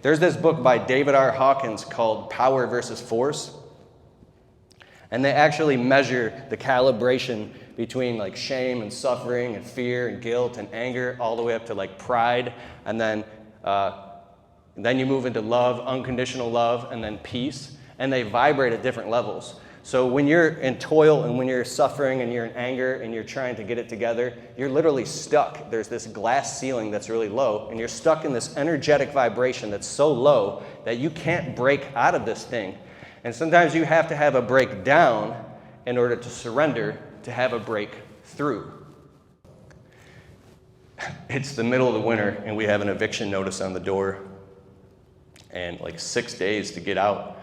There's this book by David R. Hawkins called Power versus Force. And they actually measure the calibration between like shame and suffering and fear and guilt and anger all the way up to like pride. And then you move into love, unconditional love, and then peace. And they vibrate at different levels. So when you're in toil and when you're suffering and you're in anger and you're trying to get it together, you're literally stuck. There's this glass ceiling that's really low, and you're stuck in this energetic vibration that's so low that you can't break out of this thing. And sometimes you have to have a breakdown in order to surrender, to have a breakthrough. It's the middle of the winter, and we have an eviction notice on the door, and like 6 days to get out.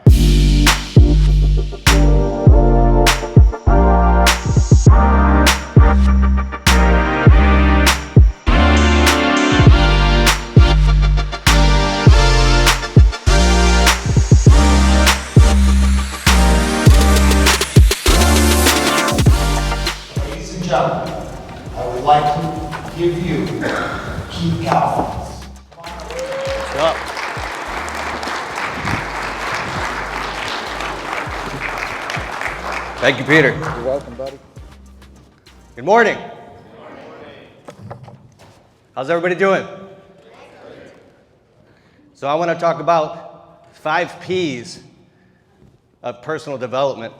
Ladies and gentlemen, I would like to give you Kalfas. What's up? Thank you, Peter. You're welcome, buddy. Good morning. How's everybody doing? So I want to talk about 5 P's of personal development.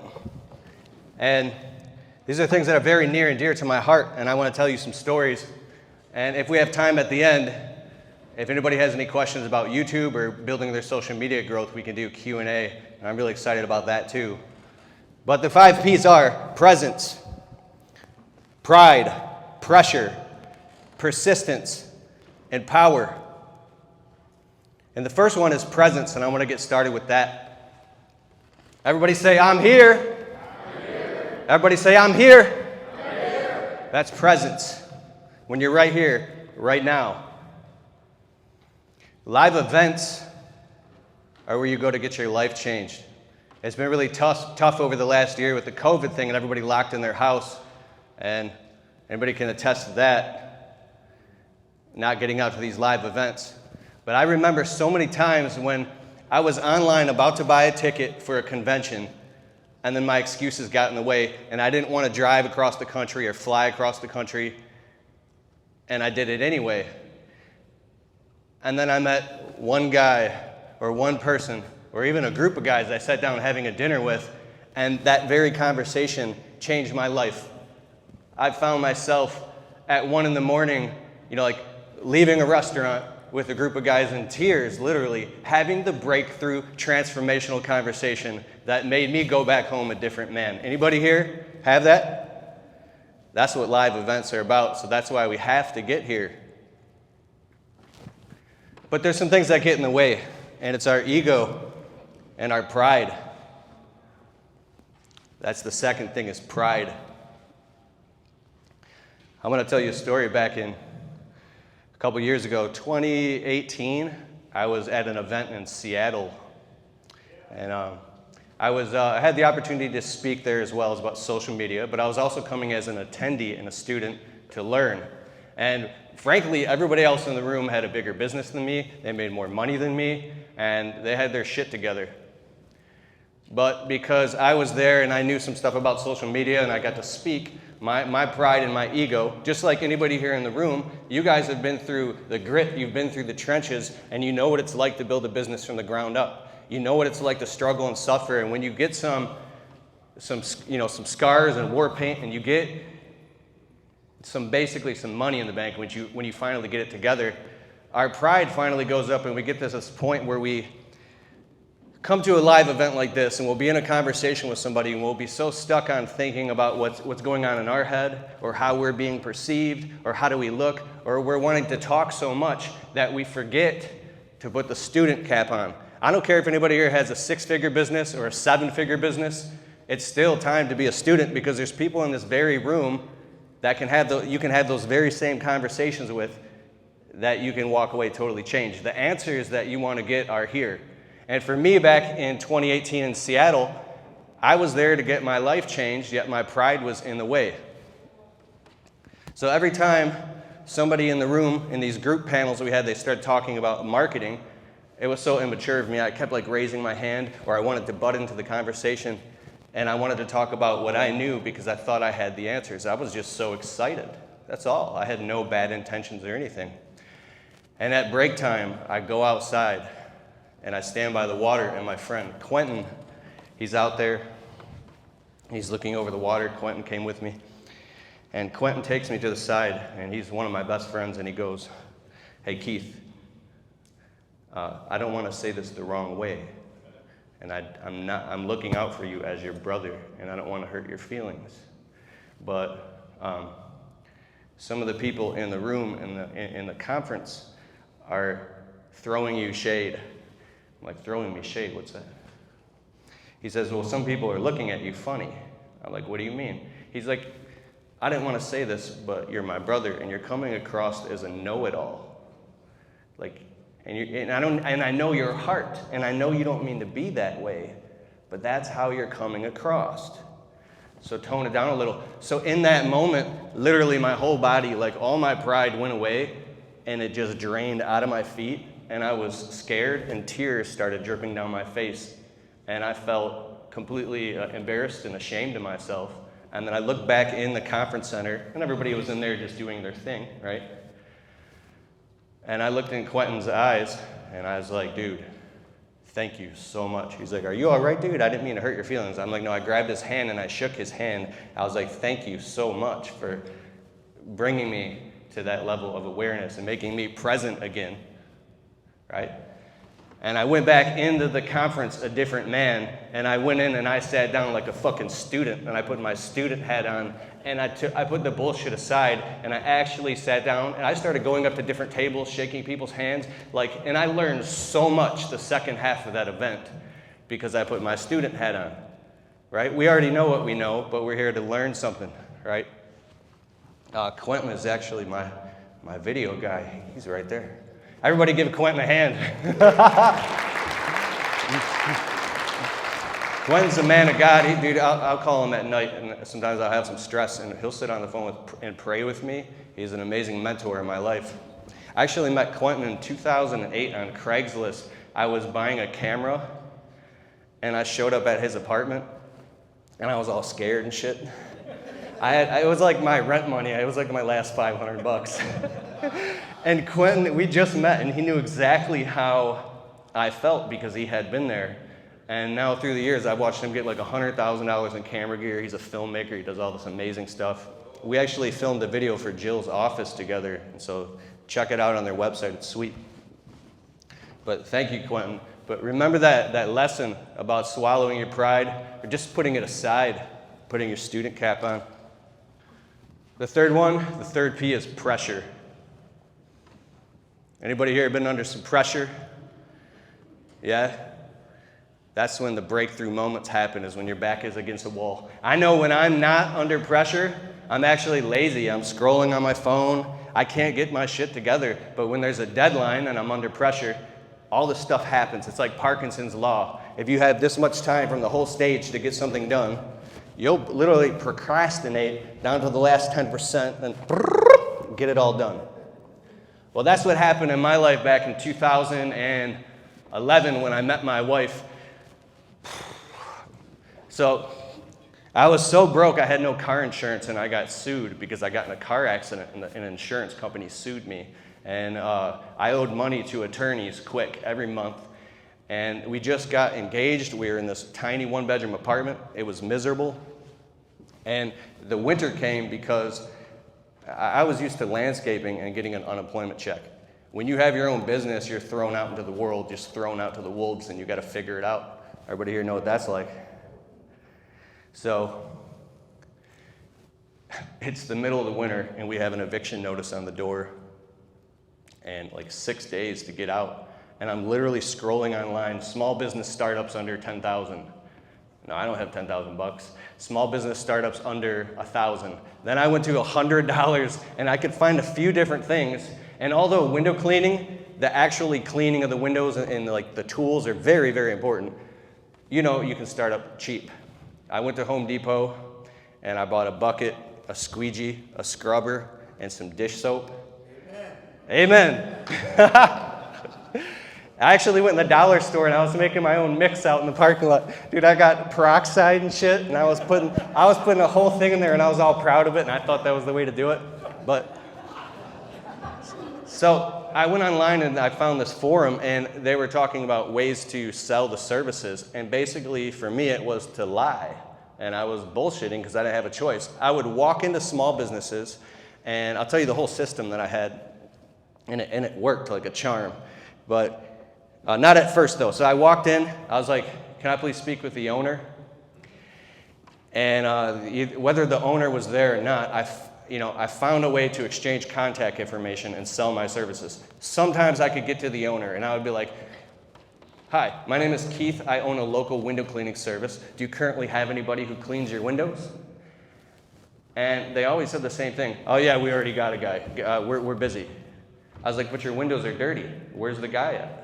And these are things that are very near and dear to my heart, and I want to tell you some stories. And if we have time at the end, if anybody has any questions about YouTube or building their social media growth, we can do Q&A, and I'm really excited about that too. But the 5 P's are presence, pride, pressure, persistence, and power. And the first one is presence, and I want to get started with that. Everybody say, I'm here. I'm here. Everybody say, I'm here. I'm here. That's presence. When you're right here, right now. Live events are where you go to get your life changed. It's been really tough over the last year with the COVID thing and everybody locked in their house. And anybody can attest to that, not getting out to these live events. But I remember so many times when I was online about to buy a ticket for a convention, and then my excuses got in the way, and I didn't want to drive across the country or fly across the country, and I did it anyway. And then I met one guy or one person or even a group of guys I sat down having a dinner with, and that very conversation changed my life. I found myself at 1 a.m, like leaving a restaurant with a group of guys in tears, literally, having the breakthrough, transformational conversation that made me go back home a different man. Anybody here have that? That's what live events are about, so that's why we have to get here. But there's some things that get in the way, and it's our ego and our pride. That's the second thing, is pride. I'm going to tell you a story. Back in a couple years ago, 2018, I was at an event in Seattle, and I had the opportunity to speak there as well as about social media, but I was also coming as an attendee and a student to learn. And frankly, everybody else in the room had a bigger business than me, they made more money than me, and they had their shit together. But because I was there and I knew some stuff about social media and I got to speak, my pride and my ego, just like anybody here in the room, you guys have been through the grit, you've been through the trenches, and you know what it's like to build a business from the ground up. You know what it's like to struggle and suffer, and when you get some scars and war paint, and you get basically some money in the bank when you finally get it together, our pride finally goes up, and we get to this point where we come to a live event like this, and we'll be in a conversation with somebody, and we'll be so stuck on thinking about what's going on in our head, or how we're being perceived, or how do we look, or we're wanting to talk so much that we forget to put the student cap on. I don't care if anybody here has a 6-figure business or a 7-figure business, it's still time to be a student, because there's people in this very room that you can have those very same conversations with, that you can walk away totally changed. The answers that you want to get are here. And for me, back in 2018 in Seattle, I was there to get my life changed, yet my pride was in the way. So every time somebody in the room, in these group panels we had, they started talking about marketing, It was so immature of me. I kept like raising my hand, or I wanted to butt into the conversation, and I wanted to talk about what I knew because I thought I had the answers. I was just so excited. That's all. I had no bad intentions or anything. And at break time, I go outside, and I stand by the water, and my friend Quentin, he's out there. He's looking over the water. Quentin came with me. And Quentin takes me to the side, and he's one of my best friends, and he goes, "Hey, Keith, I don't want to say this the wrong way, and I'm looking out for you as your brother, and I don't want to hurt your feelings. But some of the people in the room in the conference are throwing you shade." I'm like, "Throwing me shade? What's that?" He says, "Well, some people are looking at you funny." I'm like, "What do you mean?" He's like, "I didn't want to say this, but you're my brother, and you're coming across as a know-it-all. Like, and I know your heart, and I know you don't mean to be that way, but that's how you're coming across. So tone it down a little." So in that moment, literally my whole body, like all my pride went away, and it just drained out of my feet, and I was scared, and tears started dripping down my face, and I felt completely embarrassed and ashamed of myself. And then I looked back in the conference center, and everybody was in there just doing their thing, right? And I looked in Quentin's eyes, and I was like, "Dude, thank you so much." He's like, "Are you all right, dude? I didn't mean to hurt your feelings." I'm like, "No." I grabbed his hand, and I shook his hand. I was like, "Thank you so much for bringing me to that level of awareness and making me present again," right? And I went back into the conference a different man, and I went in and I sat down like a fucking student, and I put my student hat on, and I put the bullshit aside, and I actually sat down, and I started going up to different tables, shaking people's hands, and I learned so much the second half of that event because I put my student hat on, right? We already know what we know, but we're here to learn something, right? Quentin is actually my video guy. He's right there. Everybody give Quentin a hand. Quentin's a man of God. Dude, I'll call him at night, and sometimes I'll have some stress, and he'll sit on the phone and pray with me. He's an amazing mentor in my life. I actually met Quentin in 2008 on Craigslist. I was buying a camera, and I showed up at his apartment, and I was all scared and shit. It was like my rent money. It was like my last $500. And Quentin, we just met, and he knew exactly how I felt because he had been there. And now through the years, I've watched him get like $100,000 in camera gear. He's a filmmaker. He does all this amazing stuff. We actually filmed a video for Jill's office together, and so check it out on their website. It's sweet. But thank you, Quentin. But remember that lesson about swallowing your pride, or just putting it aside, putting your student cap on. The third P is pressure. Anybody here been under some pressure? Yeah? That's when the breakthrough moments happen, is when your back is against a wall. I know when I'm not under pressure, I'm actually lazy. I'm scrolling on my phone. I can't get my shit together. But when there's a deadline and I'm under pressure, all this stuff happens. It's like Parkinson's law. If you have this much time from the whole stage to get something done, you'll literally procrastinate down to the last 10% and get it all done. Well, that's what happened in my life back in 2011 when I met my wife. So I was so broke, I had no car insurance, and I got sued because I got in a car accident, and an insurance company sued me. And I owed money to attorneys quick every month. And we just got engaged. We were in this tiny one-bedroom apartment. It was miserable. And the winter came because I was used to landscaping and getting an unemployment check. When you have your own business, you're thrown out into the world, just thrown out to the wolves, and you got to figure it out. Everybody here know what that's like? So it's the middle of the winter, and we have an eviction notice on the door, and like 6 days to get out. And I'm literally scrolling online, small business startups under 10,000. No, I don't have 10,000 bucks. Small business startups under 1,000. Then I went to $100, and I could find a few different things. And although window cleaning, the actually cleaning of the windows and like the tools are very, very important, you know, you can start up cheap. I went to Home Depot, and I bought a bucket, a squeegee, a scrubber, and some dish soap. Amen. Amen. I actually went in the dollar store and I was making my own mix out in the parking lot. Dude, I got peroxide and shit, and I was putting a whole thing in there, and I was all proud of it, and I thought that was the way to do it. But so I went online and I found this forum, and they were talking about ways to sell the services, and basically for me it was to lie, and I was bullshitting because I didn't have a choice. I would walk into small businesses, and I'll tell you the whole system that I had, and it worked like a charm, but not at first, though. So I walked in. I was like, can I please speak with the owner? And whether the owner was there or not, I found a way to exchange contact information and sell my services. Sometimes I could get to the owner, and I would be like, hi, my name is Keith. I own a local window cleaning service. Do you currently have anybody who cleans your windows? And they always said the same thing. Oh, yeah, we already got a guy. We're busy. I was like, but your windows are dirty. Where's the guy at?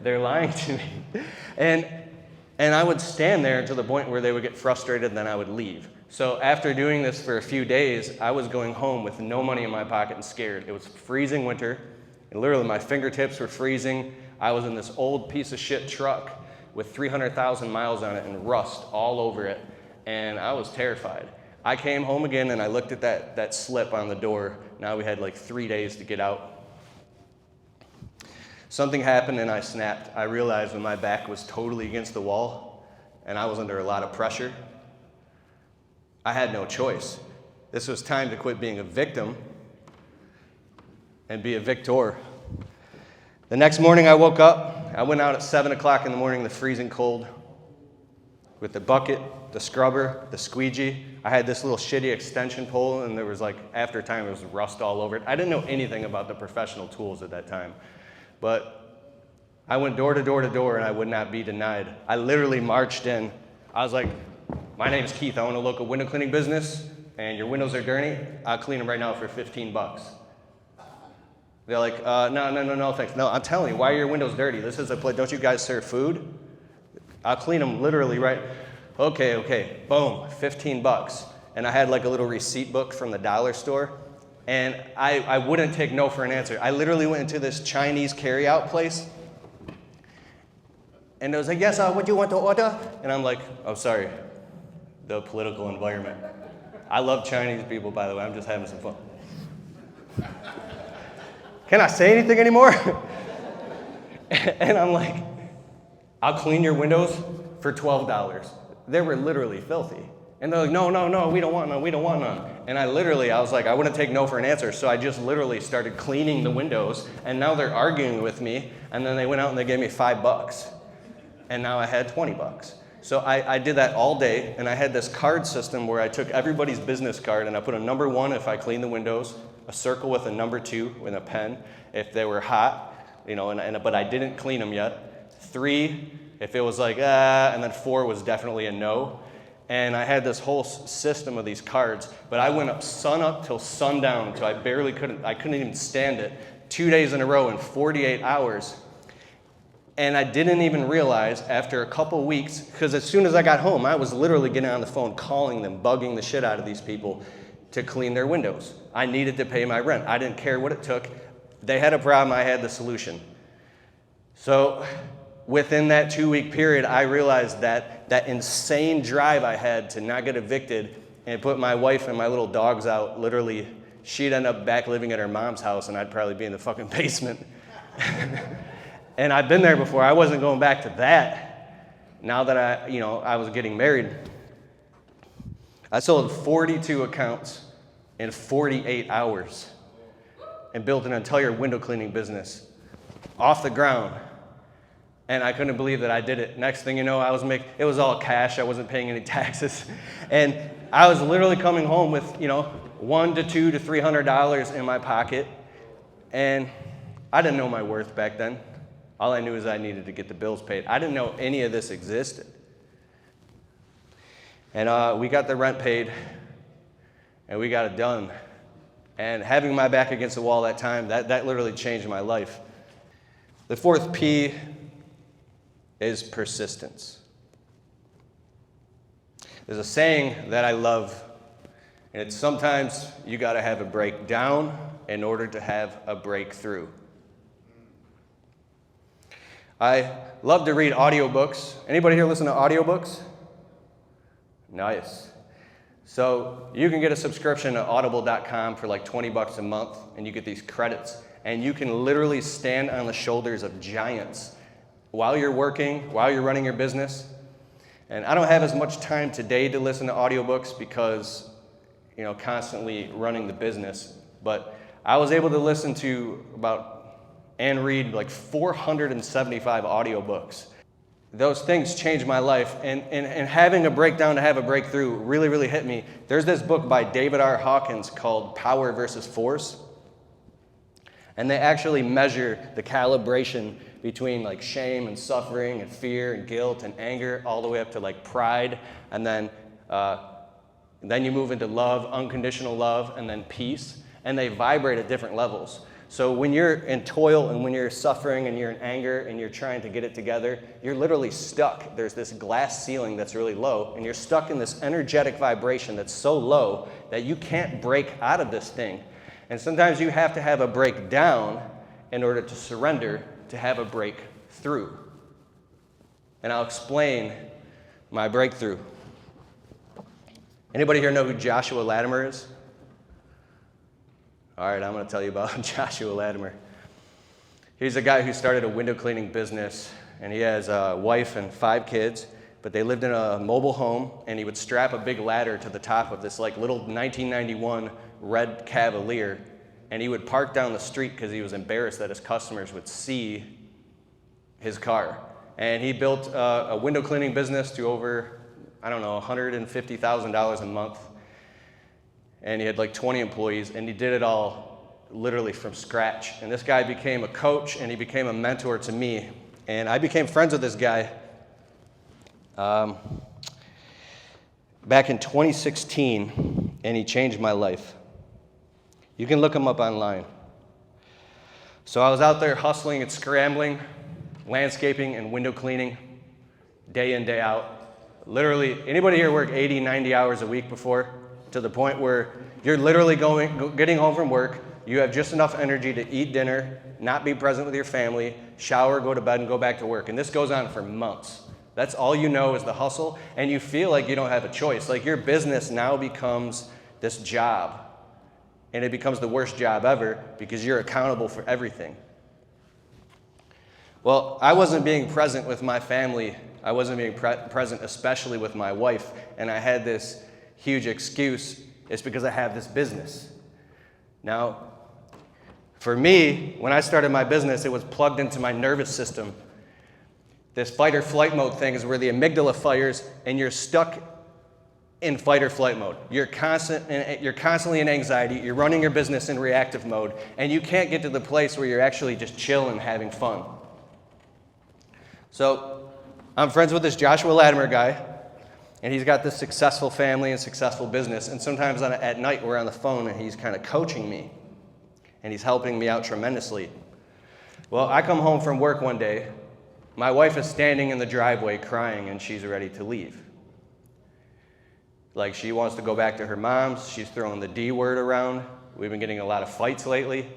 They're lying to me. And I would stand there to the point where they would get frustrated, and then I would leave. So after doing this for a few days, I was going home with no money in my pocket and scared. It was freezing winter, and literally my fingertips were freezing. I was in this old piece of shit truck with 300,000 miles on it and rust all over it, and I was terrified. I came home again, and I looked at that slip on the door. Now we had like 3 days to get out. Something happened and I snapped. I realized when my back was totally against the wall and I was under a lot of pressure, I had no choice. This was time to quit being a victim and be a victor. The next morning I woke up. I went out at 7 o'clock in the morning, the freezing cold, with the bucket, the scrubber, the squeegee. I had this little shitty extension pole, and there was after time, there was rust all over it. I didn't know anything about the professional tools at that time. But I went door to door to door, and I would not be denied. I literally marched in. I was like, my name is Keith. I own a local window cleaning business, and your windows are dirty. I'll clean them right now for $15. They're like, no, thanks. No, I'm telling you, why are your windows dirty? This is a place. Don't you guys serve food? I'll clean them literally right. Okay, boom, $15. And I had a little receipt book from the dollar store. And I wouldn't take no for an answer. I literally went into this Chinese carry-out place. And it was like, yes, what do you want to order? And I'm like, oh, sorry, the political environment. I love Chinese people, by the way. I'm just having some fun. Can I say anything anymore? And I'm like, I'll clean your windows for $12. They were literally filthy. And they're like, no, we don't want none. And I was like, I wouldn't take no for an answer. So I just literally started cleaning the windows. And now they're arguing with me. And then they went out and they gave me $5. And now I had $20. So I did that all day. And I had this card system where I took everybody's business card and I put a number 1 if I cleaned the windows, a circle with a number 2 with a pen if they were hot, but I didn't clean them yet. 3 if it was and then 4 was definitely a no. And I had this whole system of these cards, but I went sun up till sundown until I couldn't even stand it. 2 days in a row in 48 hours. And I didn't even realize after a couple weeks, because as soon as I got home, I was literally getting on the phone, calling them, bugging the shit out of these people to clean their windows. I needed to pay my rent. I didn't care what it took. They had a problem, I had the solution. So within that 2-week period, I realized that insane drive I had to not get evicted and put my wife and my little dogs out, literally, she'd end up back living at her mom's house and I'd probably be in the fucking basement. And I've been there before. I wasn't going back to that. Now that I was getting married, I sold 42 accounts in 48 hours and built an entire window cleaning business off the ground. And I couldn't believe that I did it. Next thing you know, it was all cash. I wasn't paying any taxes. And I was literally coming home with, $100 to $200 to $300 in my pocket. And I didn't know my worth back then. All I knew is I needed to get the bills paid. I didn't know any of this existed. And we got the rent paid, and we got it done. And having my back against the wall that time, that literally changed my life. The 4th P is persistence. There's a saying that I love, and it's sometimes you got to have a breakdown in order to have a breakthrough. I love to read audiobooks. Anybody here listen to audiobooks? Nice. So you can get a subscription to audible.com for like 20 bucks a month, and you get these credits. And you can literally stand on the shoulders of giants while you're working, while you're running your business. And I don't have as much time today to listen to audiobooks because, constantly running the business. But I was able to listen to and read like 475 audiobooks. Those things changed my life, and having a breakdown to have a breakthrough really, really hit me. There's this book by David R. Hawkins called Power versus Force, and they actually measure the calibration between like shame and suffering and fear and guilt and anger all the way up to like pride, and then you move into love, unconditional love, and then peace, and they vibrate at different levels. So when you're in toil and when you're suffering and you're in anger and you're trying to get it together, you're literally stuck. There's this glass ceiling that's really low, and you're stuck in this energetic vibration that's so low that you can't break out of this thing. And sometimes you have to have a breakdown in order to surrender, to have a breakthrough. And I'll explain my breakthrough. Anybody here know who Joshua Latimer is? All right, I'm going to tell you about Joshua Latimer. He's a guy who started a window cleaning business, and he has a wife and 5 kids, but they lived in a mobile home, and he would strap a big ladder to the top of this like little 1991 red Cavalier, and he would park down the street because he was embarrassed that his customers would see his car. And he built a window cleaning business to over, $150,000 a month. And he had like 20 employees, and he did it all literally from scratch. And this guy became a coach, and he became a mentor to me. And I became friends with this guy back in 2016, and he changed my life. You can look him up online. So I was out there hustling and scrambling, landscaping and window cleaning, day in, day out. Literally, anybody here work 80, 90 hours a week before? To the point where you're literally getting home from work, you have just enough energy to eat dinner, not be present with your family, shower, go to bed, and go back to work. And this goes on for months. That's all you know is the hustle, and you feel like you don't have a choice. Like your business now becomes this job, and it becomes the worst job ever because you're accountable for everything. Well, I wasn't being present with my family. I wasn't being present, especially with my wife, and I had this huge excuse. It's because I have this business. Now, for me, when I started my business, it was plugged into my nervous system. This fight or flight mode thing is where the amygdala fires and you're stuck in fight or flight mode. You're constantly in anxiety, you're running your business in reactive mode, and you can't get to the place where you're actually just chill and having fun. So I'm friends with this Joshua Latimer guy, and he's got this successful family and successful business, and sometimes at night we're on the phone and he's kind of coaching me, and he's helping me out tremendously. Well, I come home from work one day, my wife is standing in the driveway crying, and she's ready to leave. Like, she wants to go back to her mom's, she's throwing the D word around, we've been getting a lot of fights lately,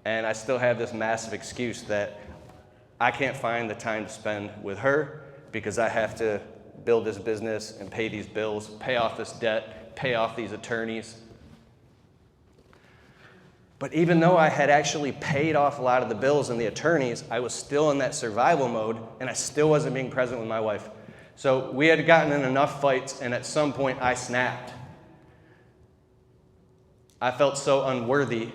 and I still have this massive excuse that I can't find the time to spend with her because I have to build this business and pay these bills, pay off this debt, pay off these attorneys. But even though I had actually paid off a lot of the bills and the attorneys, I was still in that survival mode, and I still wasn't being present with my wife. So we had gotten in enough fights, and at some point I snapped. I felt so unworthy.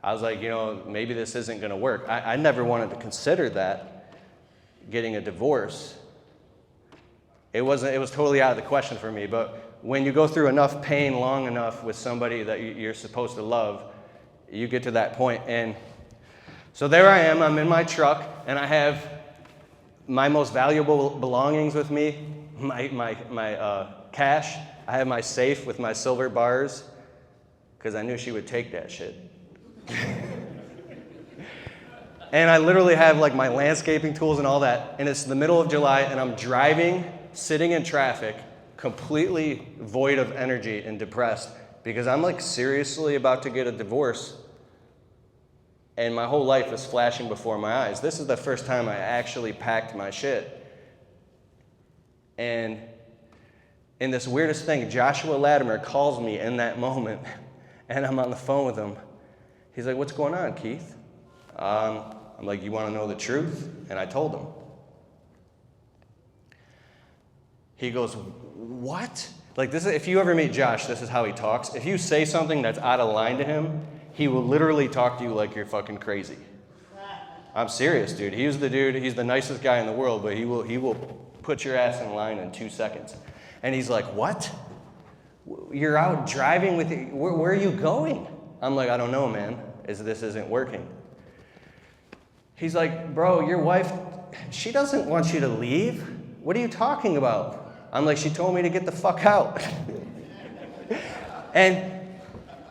I was like, maybe this isn't going to work. I never wanted to consider that, getting a divorce. It was totally out of the question for me, but when you go through enough pain long enough with somebody that you're supposed to love, you get to that point. And so there I am, I'm in my truck, and I have my most valuable belongings with me, my cash. I have my safe with my silver bars, because I knew she would take that shit. And I literally have like my landscaping tools and all that, and it's the middle of July, and I'm driving, sitting in traffic, completely void of energy and depressed, because I'm like seriously about to get a divorce, and my whole life is flashing before my eyes. This is the first time I actually packed my shit. And in this weirdest thing, Joshua Latimer calls me in that moment, and I'm on the phone with him. He's like, "What's going on, Keith?" I'm like, "You want to know the truth?" And I told him. He goes, "What?" Like, this is, if you ever meet Josh, this is how he talks. If you say something that's out of line to him, he will literally talk to you like you're fucking crazy. I'm serious, dude. He's the nicest guy in the world, but he will put your ass in line in 2 seconds. And he's like, "What? You're out driving with you? Where are you going?" I'm like, "I don't know, man. This isn't working." He's like, "Bro, your wife, she doesn't want you to leave. What are you talking about?" I'm like, "She told me to get the fuck out." And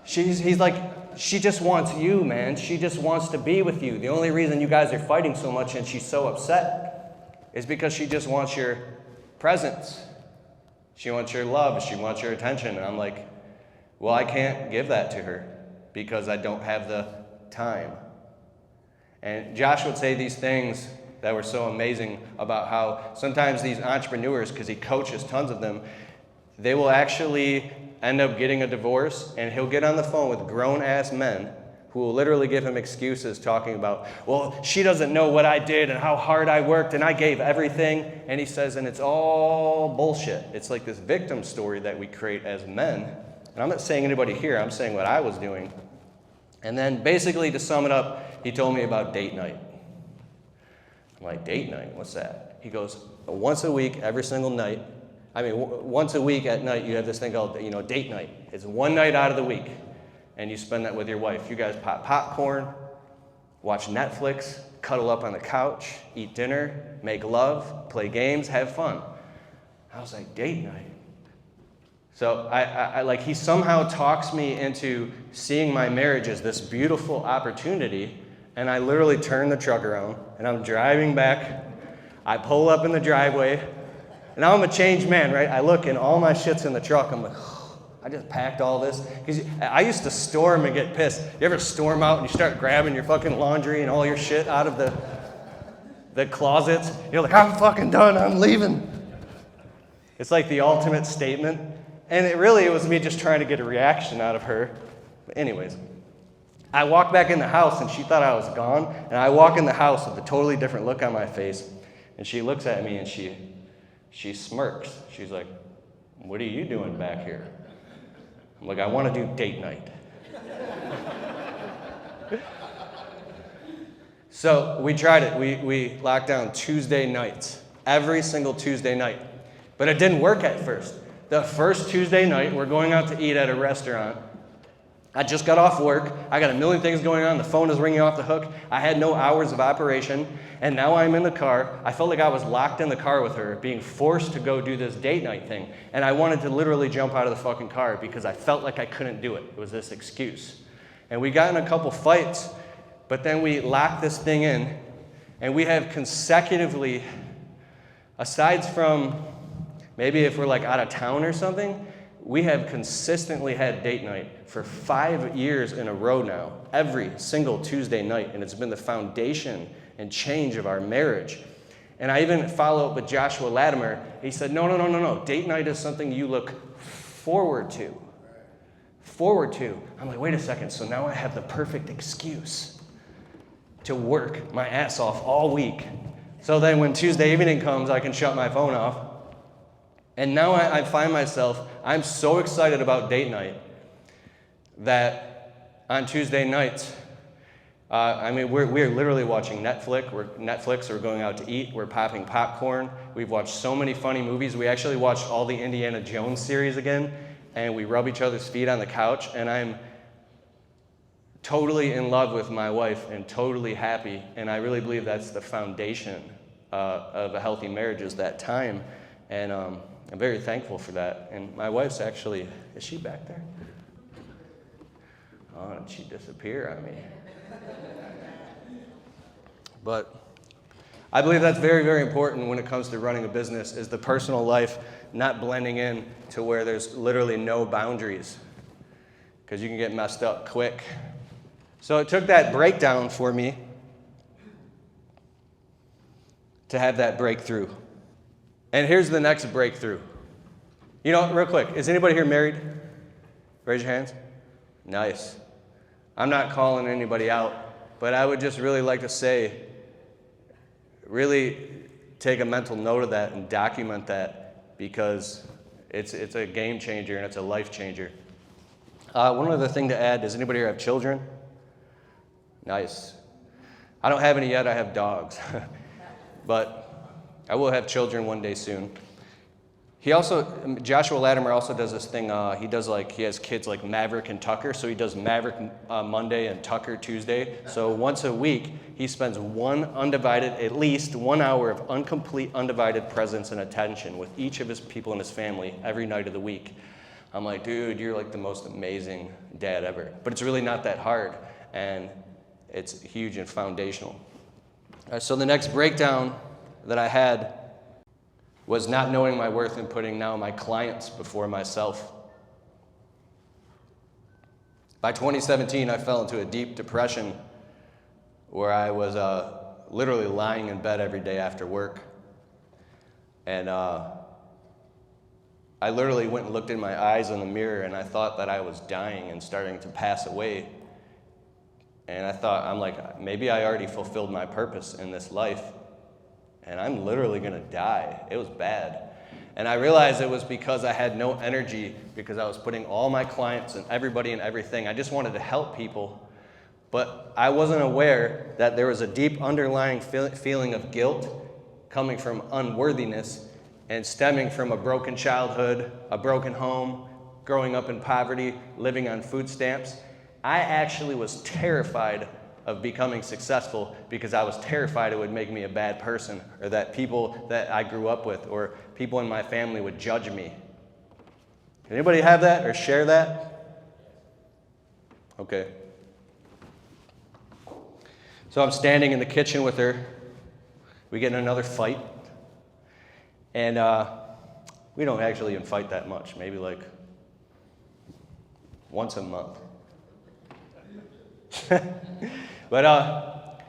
he's like, "She just wants you, man. She just wants to be with you. The only reason you guys are fighting so much and she's so upset is because she just wants your presence. She wants your love. She wants your attention." And I'm like, "Well, I can't give that to her because I don't have the time." And Josh would say these things that were so amazing about how sometimes these entrepreneurs, because he coaches tons of them, they will actually end up getting a divorce, and he'll get on the phone with grown-ass men who will literally give him excuses talking about, "Well, she doesn't know what I did and how hard I worked and I gave everything." And he says, and it's all bullshit. It's like this victim story that we create as men. And I'm not saying anybody here, I'm saying what I was doing. And then basically to sum it up, he told me about date night. I'm like, "Date night? What's that?" He goes, "Once a week, every single night. Once a week at night, you have this thing called, date night. It's one night out of the week, and you spend that with your wife. You guys pop popcorn, watch Netflix, cuddle up on the couch, eat dinner, make love, play games, have fun." I was like, "Date night?" So I like, he somehow talks me into seeing my marriage as this beautiful opportunity. And I literally turn the truck around, and I'm driving back. I pull up in the driveway, and now I'm a changed man, right? I look, and all my shit's in the truck. I'm like, I just packed all this. Because I used to storm and get pissed. You ever storm out and you start grabbing your fucking laundry and all your shit out of the closets? You're like, "I'm fucking done. I'm leaving." It's like the ultimate statement. And it was me just trying to get a reaction out of her. But anyways. I walk back in the house, and she thought I was gone. And I walk in the house with a totally different look on my face. And she looks at me, and she smirks. She's like, "What are you doing back here?" I'm like, "I want to do date night." So we tried it. We locked down Tuesday nights, every single Tuesday night. But it didn't work at first. The first Tuesday night, we're going out to eat at a restaurant. I just got off work. I got a million things going on. The phone is ringing off the hook. I had no hours of operation. And now I'm in the car. I felt like I was locked in the car with her, being forced to go do this date night thing. And I wanted to literally jump out of the fucking car because I felt like I couldn't do it. It was this excuse. And we got in a couple fights, but then we locked this thing in. And we have consecutively, aside from maybe if we're like out of town or something, we have consistently had date night for 5 years in a row now, every single Tuesday night, and it's been the foundation and change of our marriage. And I even follow up with Joshua Latimer. He said, no. Date night is something you look forward to. Forward to. I'm like, wait a second, so now I have the perfect excuse to work my ass off all week. So then when Tuesday evening comes, I can shut my phone off. And now I find myself, I'm so excited about date night that on Tuesday nights, we're literally watching Netflix, we're going out to eat, we're popping popcorn. We've watched so many funny movies. We actually watched all the Indiana Jones series again, and we rub each other's feet on the couch, and I'm totally in love with my wife and totally happy, and I really believe that's the foundation of a healthy marriage is that time, and I'm very thankful for that. And my wife's actually, is she back there? Oh, did she disappear on me? But I believe that's very, very important when it comes to running a business, is the personal life not blending in to where there's literally no boundaries, because you can get messed up quick. So it took that breakdown for me to have that breakthrough. And here's the next breakthrough. You know, real quick, is anybody here married? Raise your hands. Nice. I'm not calling anybody out, but I would just really like to say, really take a mental note of that and document that, because it's a game changer and it's a life changer. One other thing to add, does anybody here have children? Nice. I don't have any yet, I have dogs. But I will have children one day soon. Joshua Latimer also does this thing, he has kids like Maverick and Tucker, so he does Maverick Monday and Tucker Tuesday. So once a week, he spends at least 1 hour of incomplete, undivided presence and attention with each of his people in his family every night of the week. I'm like, dude, you're like the most amazing dad ever. But it's really not that hard, and it's huge and foundational. So the next breakdown that I had was not knowing my worth and putting now my clients before myself. By 2017, I fell into a deep depression where I was literally lying in bed every day after work. And I literally went and looked in my eyes in the mirror, and I thought that I was dying and starting to pass away. And I'm like, maybe I already fulfilled my purpose in this life, and I'm literally gonna die. It was bad. And I realized it was because I had no energy, because I was putting all my clients and everybody and everything. I just wanted to help people, but I wasn't aware that there was a deep underlying feeling of guilt coming from unworthiness and stemming from a broken childhood, a broken home, growing up in poverty, living on food stamps. I actually was terrified of becoming successful because I was terrified it would make me a bad person, or that people that I grew up with or people in my family would judge me. Anybody have that or share that? Okay. So I'm standing in the kitchen with her. We get in another fight. And we don't actually even fight that much, maybe like once a month. But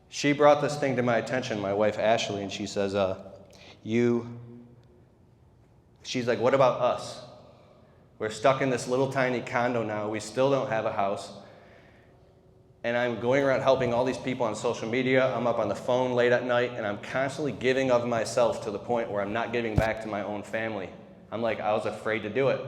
she brought this thing to my attention, my wife Ashley, and she says, she's like, what about us? We're stuck in this little tiny condo now. We still don't have a house. And I'm going around helping all these people on social media. I'm up on the phone late at night, and I'm constantly giving of myself to the point where I'm not giving back to my own family. I'm like, I was afraid to do it.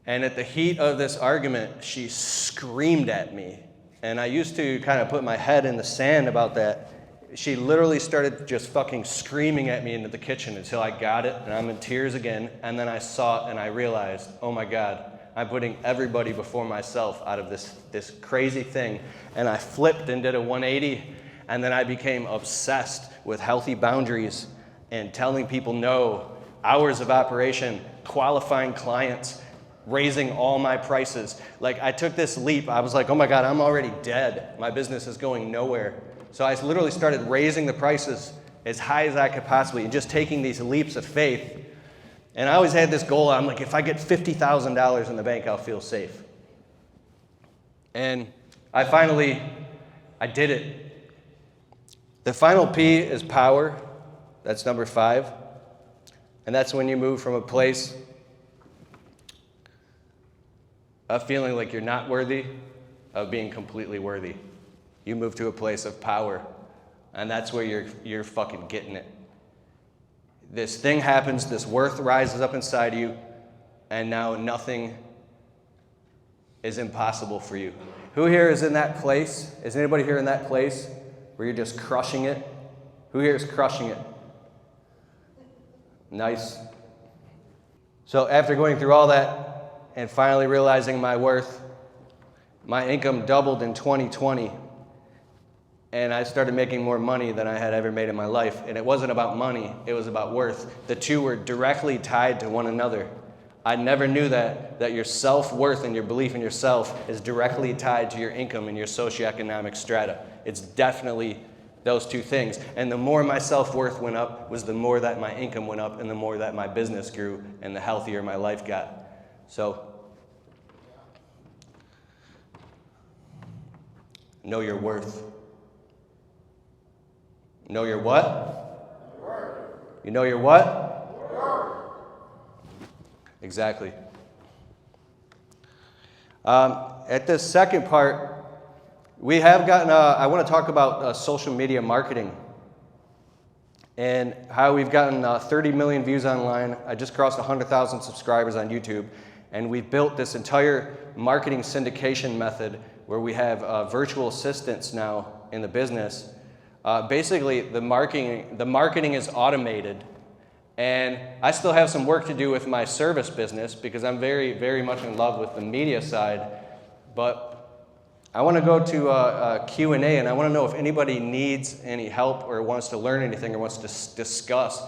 And at the heat of this argument, she screamed at me. And I used to kind of put my head in the sand about that. She literally started just fucking screaming at me into the kitchen until I got it, and I'm in tears again. And then I saw it, and I realized, oh my God, I'm putting everybody before myself out of this crazy thing. And I flipped and did a 180, and then I became obsessed with healthy boundaries and telling people no, hours of operation, qualifying clients, raising all my prices. Like, I took this leap. I was like, oh my God, I'm already dead. My business is going nowhere. So I literally started raising the prices as high as I could possibly, and just taking these leaps of faith. And I always had this goal. I'm like, if I get $50,000 in the bank, I'll feel safe. And I did it. The final P is power. That's number 5. And that's when you move from a place of feeling like you're not worthy, of being completely worthy. You move to a place of power, and that's where you're fucking getting it. This thing happens, this worth rises up inside you, and now nothing is impossible for you. Who here is in that place? Is anybody here in that place where you're just crushing it? Who here is crushing it? Nice. So after going through all that and finally realizing my worth, my income doubled in 2020. And I started making more money than I had ever made in my life. And it wasn't about money, it was about worth. The two were directly tied to one another. I never knew that your self-worth and your belief in yourself is directly tied to your income and your socioeconomic strata. It's definitely those two things. And the more my self-worth went up was the more that my income went up, and the more that my business grew, and the healthier my life got. So Know your worth. Know your what? You know your what? Exactly. At this second part, we have gotten, I want to talk about social media marketing and how we've gotten 30 million views online. I just crossed 100,000 subscribers on YouTube, and we've built this entire marketing syndication method where we have virtual assistants now in the business. Basically, the marketing is automated, and I still have some work to do with my service business because I'm very, very much in love with the media side. But I want to go to a Q&A, and I want to know if anybody needs any help or wants to learn anything or wants to discuss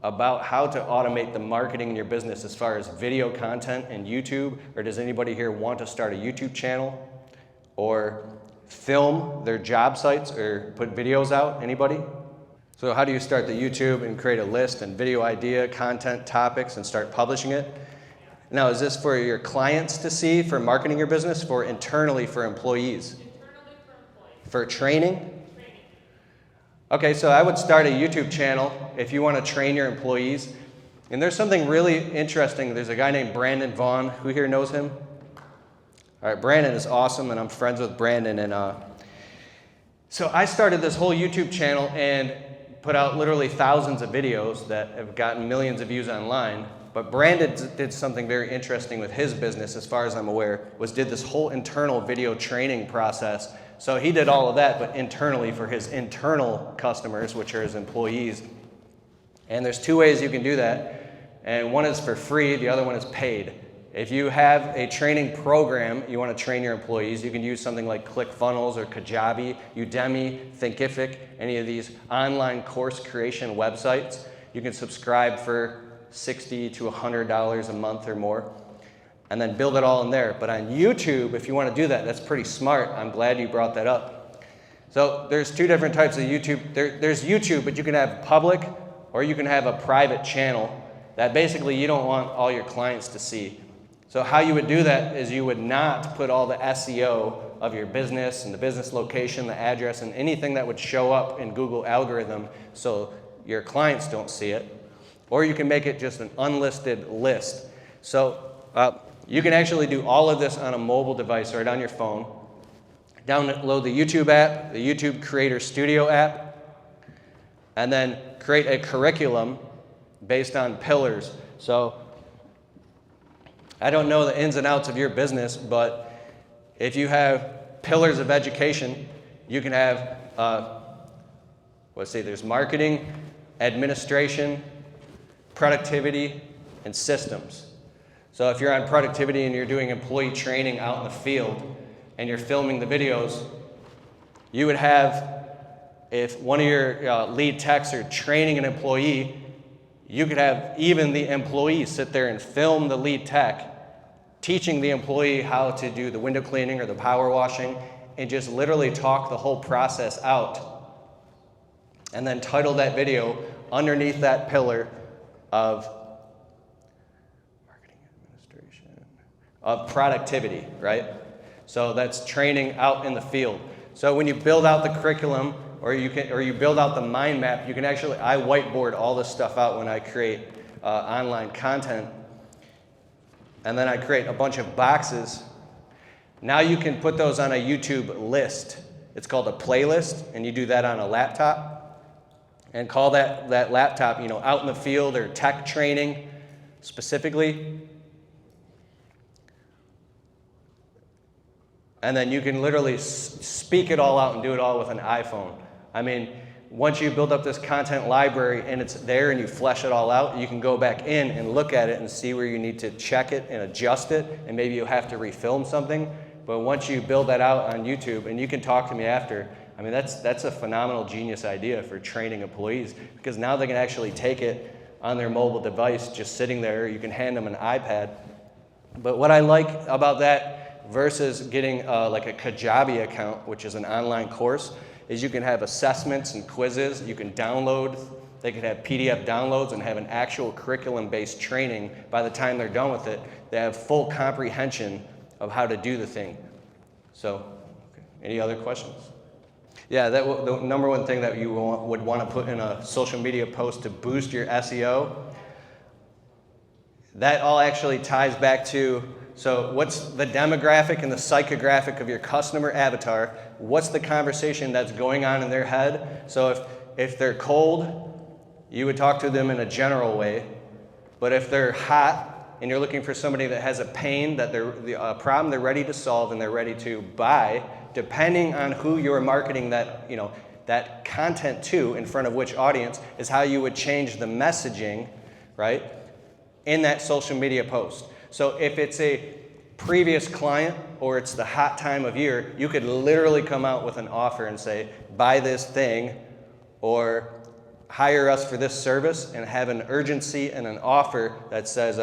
about how to automate the marketing in your business as far as video content and YouTube, or does anybody here want to start a YouTube channel or film their job sites or put videos out? Anybody? So how do you start the YouTube and create a list and video idea, content, topics, and start publishing it? Now, is this for your clients to see, for marketing your business, for internally for employees? Internally for employees. For training? Training. Okay, so I would start a YouTube channel if you want to train your employees. And there's something really interesting. There's a guy named Brandon Vaughn. Who here knows him? All right, Brandon is awesome, and I'm friends with Brandon. And so I started this whole YouTube channel and put out literally thousands of videos that have gotten millions of views online. But Brandon did something very interesting with his business, as far as I'm aware, did this whole internal video training process. So he did all of that, but internally for his internal customers, which are his employees. And there's two ways you can do that. And one is for free, the other one is paid. If you have a training program, you want to train your employees, you can use something like ClickFunnels or Kajabi, Udemy, Thinkific, any of these online course creation websites. You can subscribe for $60 to $100 a month or more, and then build it all in there. But on YouTube, if you want to do that, that's pretty smart. I'm glad you brought that up. So there's two different types of YouTube. There's YouTube, but you can have public or you can have a private channel that basically you don't want all your clients to see. So how you would do that is you would not put all the SEO of your business and the business location, the address, and anything that would show up in Google algorithm so your clients don't see it. Or you can make it just an unlisted list. So you can actually do all of this on a mobile device right on your phone. Download the YouTube app, the YouTube Creator Studio app, and then create a curriculum based on pillars. So I don't know the ins and outs of your business, but if you have pillars of education, you can have, let's see, there's marketing, administration, productivity, and systems. So if you're on productivity and you're doing employee training out in the field and you're filming the videos, you would have, if one of your lead techs are training an employee, you could have even the employee sit there and film the lead tech teaching the employee how to do the window cleaning or the power washing, and just literally talk the whole process out. And then title that video underneath that pillar of marketing, administration, of productivity, right? So that's training out in the field. So when you build out the curriculum or you build out the mind map, you can actually, I whiteboard all this stuff out when I create online content. And then I create a bunch of boxes. Now you can put those on a YouTube list. It's called a playlist, and you do that on a laptop. And call that laptop, out in the field or tech training specifically. And then you can literally speak it all out and do it all with an iPhone. I mean, once you build up this content library and it's there and you flesh it all out, you can go back in and look at it and see where you need to check it and adjust it, and maybe you'll have to refilm something. But once you build that out on YouTube, and you can talk to me after, I mean, that's a phenomenal genius idea for training employees, because now they can actually take it on their mobile device just sitting there. You can hand them an iPad. But what I like about that versus getting like a Kajabi account, which is an online course, is you can have assessments and quizzes. You can download. They can have PDF downloads and have an actual curriculum-based training. By the time they're done with it, they have full comprehension of how to do the thing. So, okay, Any other questions? Yeah, the number one thing that you would want to put in a social media post to boost your SEO, that all actually ties back to, so what's the demographic and the psychographic of your customer avatar? What's the conversation that's going on in their head? So if they're cold, you would talk to them in a general way. But if they're hot and you're looking for somebody that has a pain, that a problem they're ready to solve and they're ready to buy, depending on who you're marketing that content to, in front of which audience, is how you would change the messaging, right, in that social media post. So if it's a previous client or it's the hot time of year, you could literally come out with an offer and say, buy this thing or hire us for this service, and have an urgency and an offer that says,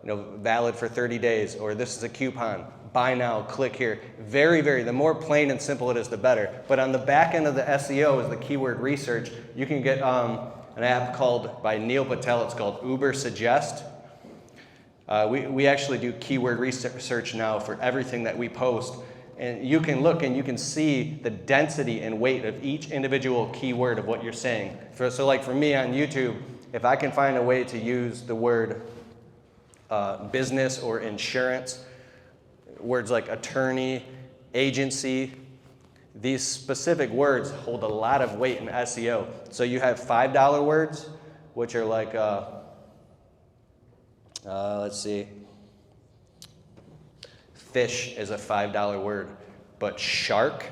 valid for 30 days, or this is a coupon, buy now, click here. The more plain and simple it is, the better. But on the back end of the SEO is the keyword research. You can get an app by Neil Patel, it's called Uber Suggest. We actually do keyword research now for everything that we post. And you can look and you can see the density and weight of each individual keyword of what you're saying. So like for me on YouTube, if I can find a way to use the word business or insurance, words like attorney, agency, these specific words hold a lot of weight in SEO. So you have $5 words, which are like, let's see. Fish is a $5 word, but shark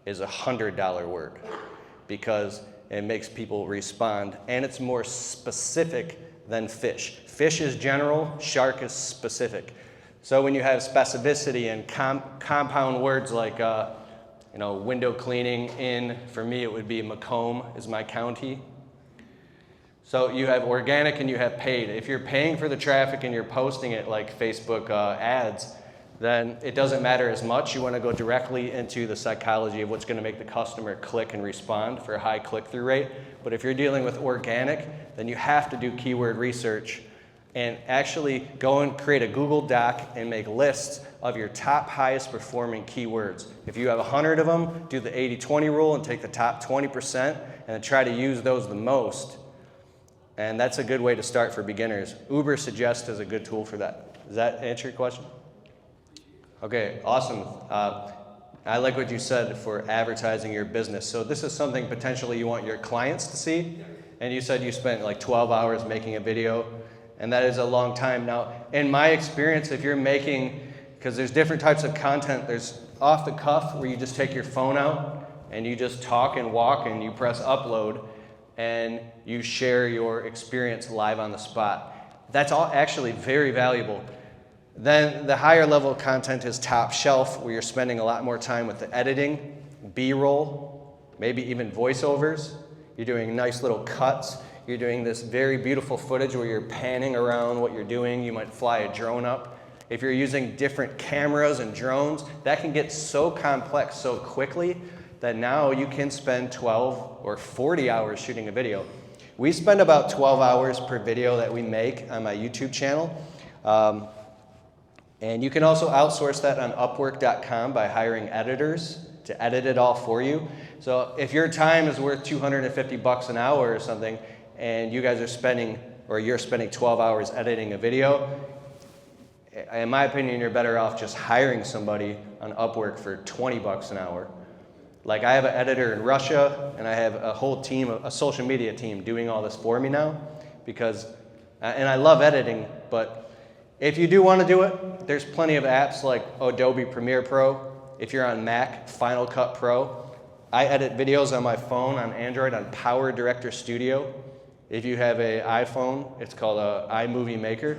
is a $100 word because it makes people respond, and it's more specific than fish. Fish is general, shark is specific. So when you have specificity and compound words like window cleaning, for me it would be Macomb is my county. So you have organic and you have paid. If you're paying for the traffic and you're posting it like Facebook ads, then it doesn't matter as much. You want to go directly into the psychology of what's going to make the customer click and respond for a high click-through rate. But if you're dealing with organic, then you have to do keyword research and actually go and create a Google Doc and make lists of your top highest performing keywords. If you have 100 of them, do the 80-20 rule and take the top 20% and then try to use those the most. And that's a good way to start for beginners. Uber Suggest is a good tool for that. Does that answer your question? Okay, awesome. I like what you said for advertising your business. So this is something potentially you want your clients to see. And you said you spent like 12 hours making a video, and that is a long time. Now, in my experience, if you're making, because there's different types of content, there's off the cuff where you just take your phone out and you just talk and walk and you press upload and you share your experience live on the spot. That's all actually very valuable. Then the higher level of content is top shelf, where you're spending a lot more time with the editing, B-roll, maybe even voiceovers. You're doing nice little cuts. You're doing this very beautiful footage where you're panning around what you're doing. You might fly a drone up. If you're using different cameras and drones, that can get so complex so quickly that now you can spend 12 or 40 hours shooting a video. We spend about 12 hours per video that we make on my YouTube channel. And you can also outsource that on Upwork.com by hiring editors to edit it all for you. So if your time is worth $250 an hour or something, and you guys are spending, or you're spending 12 hours editing a video, in my opinion, you're better off just hiring somebody on Upwork for $20 an hour. Like I have an editor in Russia, and I have a whole team, a social media team doing all this for me now, because, and I love editing, but if you do want to do it, there's plenty of apps like Adobe Premiere Pro. If you're on Mac, Final Cut Pro. I edit videos on my phone, on Android, on Power Director Studio. If you have an iPhone, it's called iMovie Maker.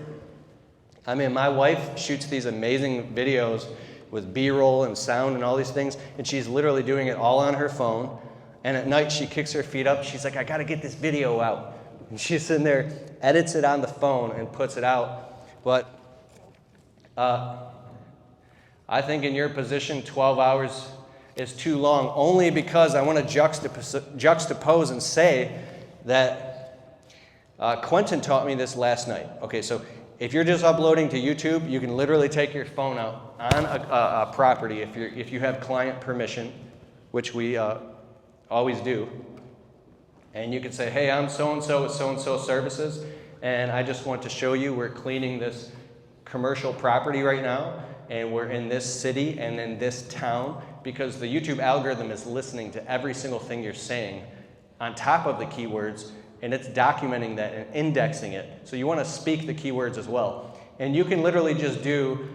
I mean, my wife shoots these amazing videos with B-roll and sound and all these things, and she's literally doing it all on her phone. And at night, she kicks her feet up. She's like, I got to get this video out. And she's sitting there, edits it on the phone, and puts it out. But I think in your position, 12 hours is too long, only because I want to juxtapose and say that Quentin taught me this last night. Okay, so If you're just uploading to YouTube, you can literally take your phone out on a property if you have client permission, which we always do. And you can say, hey, I'm so-and-so with so-and-so services, and I just want to show you we're cleaning this commercial property right now, and we're in this city and in this town, because the YouTube algorithm is listening to every single thing you're saying on top of the keywords, and it's documenting that and indexing it. So you want to speak the keywords as well. And you can literally just do,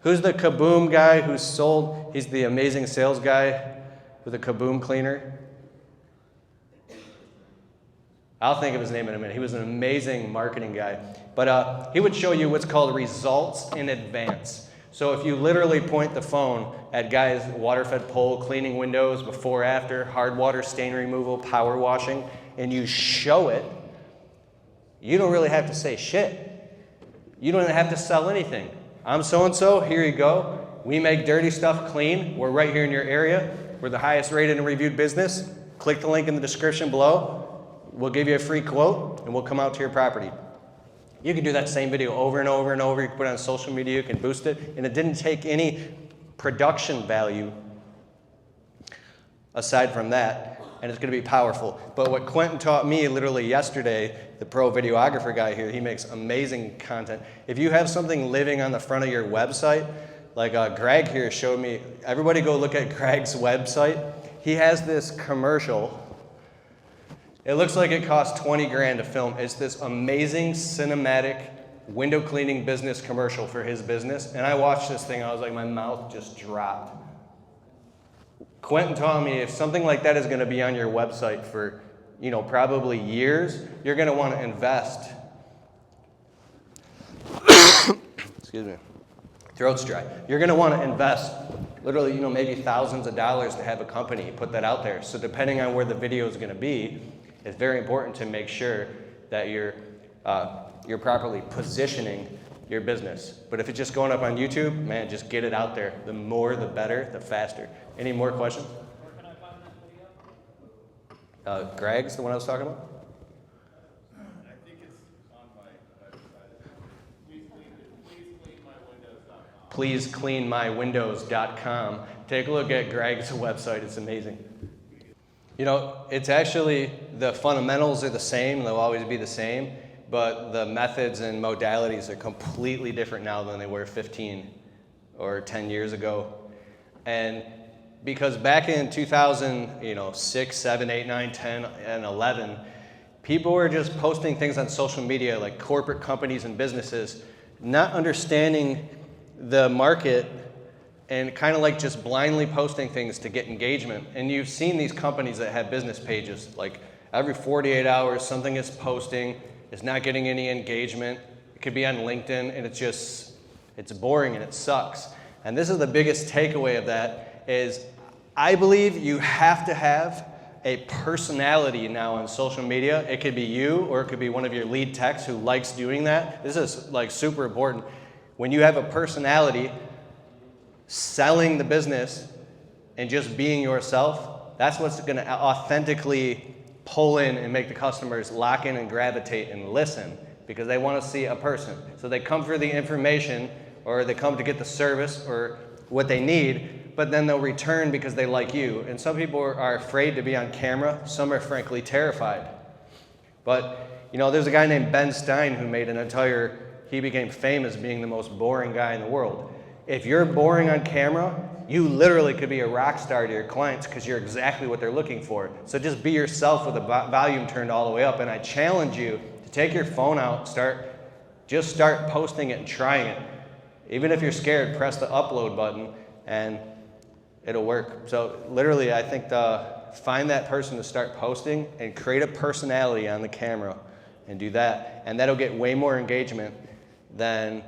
who's the Kaboom guy who's sold, he's the amazing sales guy with a Kaboom cleaner. I'll think of his name in a minute. He was an amazing marketing guy. But he would show you what's called results in advance. So if you literally point the phone at guys, water-fed pole, cleaning windows, before, after, hard water stain removal, power washing, and you show it, you don't really have to say shit. You don't have to sell anything. I'm so-and-so, here you go. We make dirty stuff clean. We're right here in your area. We're the highest rated and reviewed business. Click the link in the description below. We'll give you a free quote, and we'll come out to your property. You can do that same video over and over and over. You can put it on social media, you can boost it, and it didn't take any production value aside from that, and it's going to be powerful. But what Quentin taught me literally yesterday, the pro videographer guy here, he makes amazing content. If you have something living on the front of your website, like Greg here showed me, everybody go look at Greg's website. He has this commercial. It looks like it costs 20 grand to film. It's this amazing cinematic window cleaning business commercial for his business. And I watched this thing, I was like, my mouth just dropped. Quentin taught me if something like that is going to be on your website for, probably years, you're going to want to invest. Excuse me. Throat's dry. You're going to want to invest literally, maybe thousands of dollars to have a company put that out there. So depending on where the video is going to be, it's very important to make sure that you're properly positioning your business. But if it's just going up on YouTube, man, just get it out there. The more, the better, the faster. Any more questions? Where can I find that video? Greg's the one I was talking about? I think it's on my website. PleaseCleanMyWindows.com. Take a look at Greg's website. It's amazing. It's actually, the fundamentals are the same, they'll always be the same, but the methods and modalities are completely different now than they were 15 or 10 years ago. And because back in 2006, 7, 8, 9, 10, and 11, people were just posting things on social media like corporate companies and businesses, not understanding the market and kind of like just blindly posting things to get engagement. And you've seen these companies that have business pages, like every 48 hours something is posting, it's not getting any engagement. It could be on LinkedIn, and it's boring and it sucks. And this is the biggest takeaway of that is I believe you have to have a personality now on social media. It could be you, or it could be one of your lead techs who likes doing that. This is like super important. When you have a personality, selling the business and just being yourself, that's what's going to authentically pull in and make the customers lock in and gravitate and listen, because they want to see a person. So they come for the information, or they come to get the service or what they need, but then they'll return because they like you. And some people are afraid to be on camera. Some are frankly terrified. But there's a guy named Ben Stein who made he became famous being the most boring guy in the world. If you're boring on camera, you literally could be a rock star to your clients because you're exactly what they're looking for. So just be yourself with the volume turned all the way up. And I challenge you to take your phone out, just start posting it and trying it. Even if you're scared, press the upload button and it'll work. So literally, I think find that person to start posting and create a personality on the camera and do that. And that'll get way more engagement than